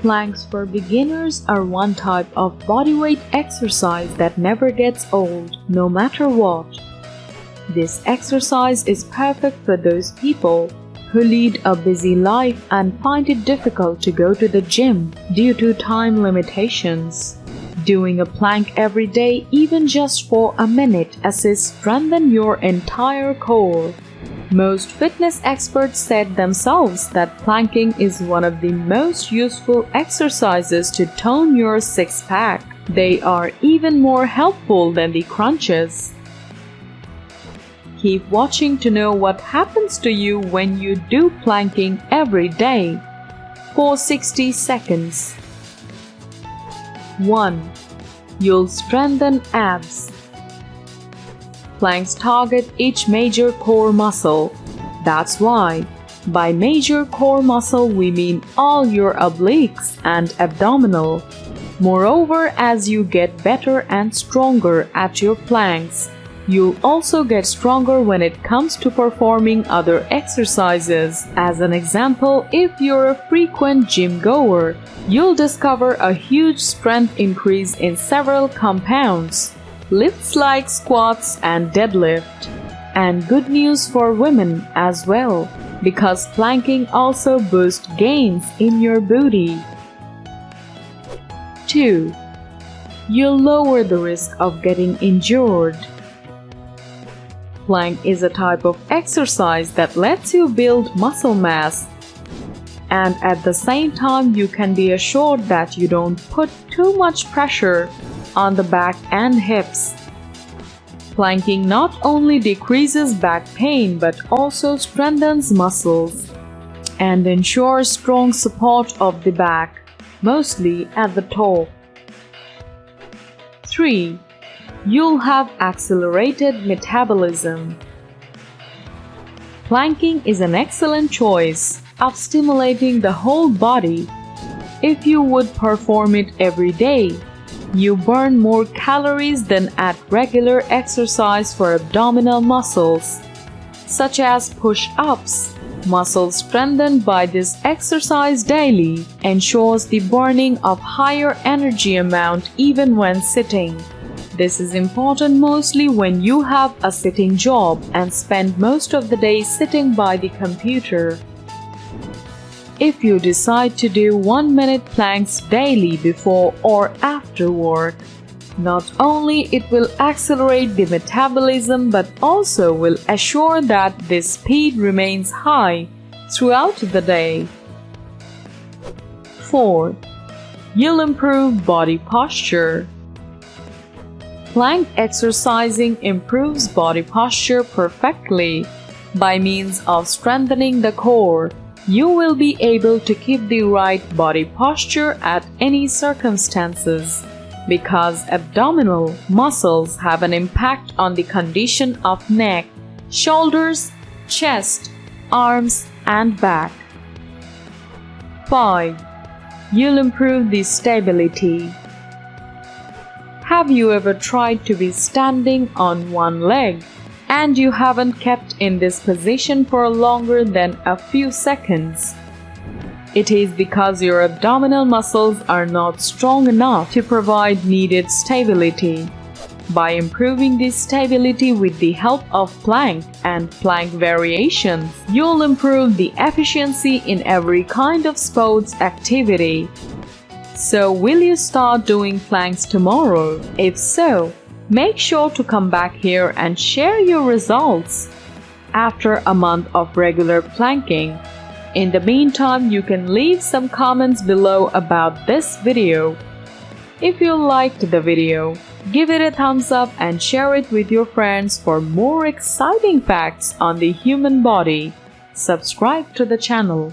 Planks for beginners are one type of bodyweight exercise that never gets old, no matter what. This exercise is perfect for those people who lead a busy life and find it difficult to go to the gym due to time limitations. Doing a plank every day, even just for a minute, assists strengthen your entire core. Most fitness experts said themselves that planking is one of the most useful exercises to tone your six-pack. They are even more helpful than the crunches. Keep watching to know what happens to you when you do planking every day for 60 seconds. 1. You'll strengthen abs. Planks target each major core muscle. That's why, by major core muscle we mean all your obliques and abdominal. Moreover, as you get better and stronger at your planks, you'll also get stronger when it comes to performing other exercises. As an example, if you're a frequent gym goer, you'll discover a huge strength increase in several compounds, lifts like squats and deadlift. And good news for women as well, because planking also boosts gains in your booty. 2. You'll lower the risk of getting injured. Plank is a type of exercise that lets you build muscle mass, and at the same time you can be assured that you don't put too much pressure on the back and hips. Planking not only decreases back pain but also strengthens muscles and ensures strong support of the back, mostly at the top. 3. You'll have accelerated metabolism. Planking is an excellent choice of stimulating the whole body. If you would perform it every day, you burn more calories than at regular exercise for abdominal muscles, such as push-ups. Muscles strengthened by this exercise daily ensures the burning of higher energy amount even when sitting. This is important mostly when you have a sitting job and spend most of the day sitting by the computer. If you decide to do 1-minute planks daily before or after work, not only it will accelerate the metabolism but also will assure that the speed remains high throughout the day. 4. You'll improve body posture. Plank exercising improves body posture perfectly. By means of strengthening the core, you will be able to keep the right body posture at any circumstances, because abdominal muscles have an impact on the condition of neck, shoulders, chest, arms, and back. 5. You'll improve the stability. Have you ever tried to be standing on one leg and you haven't kept in this position for longer than a few seconds? It is because your abdominal muscles are not strong enough to provide needed stability. By improving this stability with the help of plank and plank variations, you'll improve the efficiency in every kind of sports activity. So, will you start doing planks tomorrow? If so, make sure to come back here and share your results after a month of regular planking. In the meantime, you can leave some comments below about this video. If you liked the video, give it a thumbs up and share it with your friends for more exciting facts on the human body. Subscribe to the channel.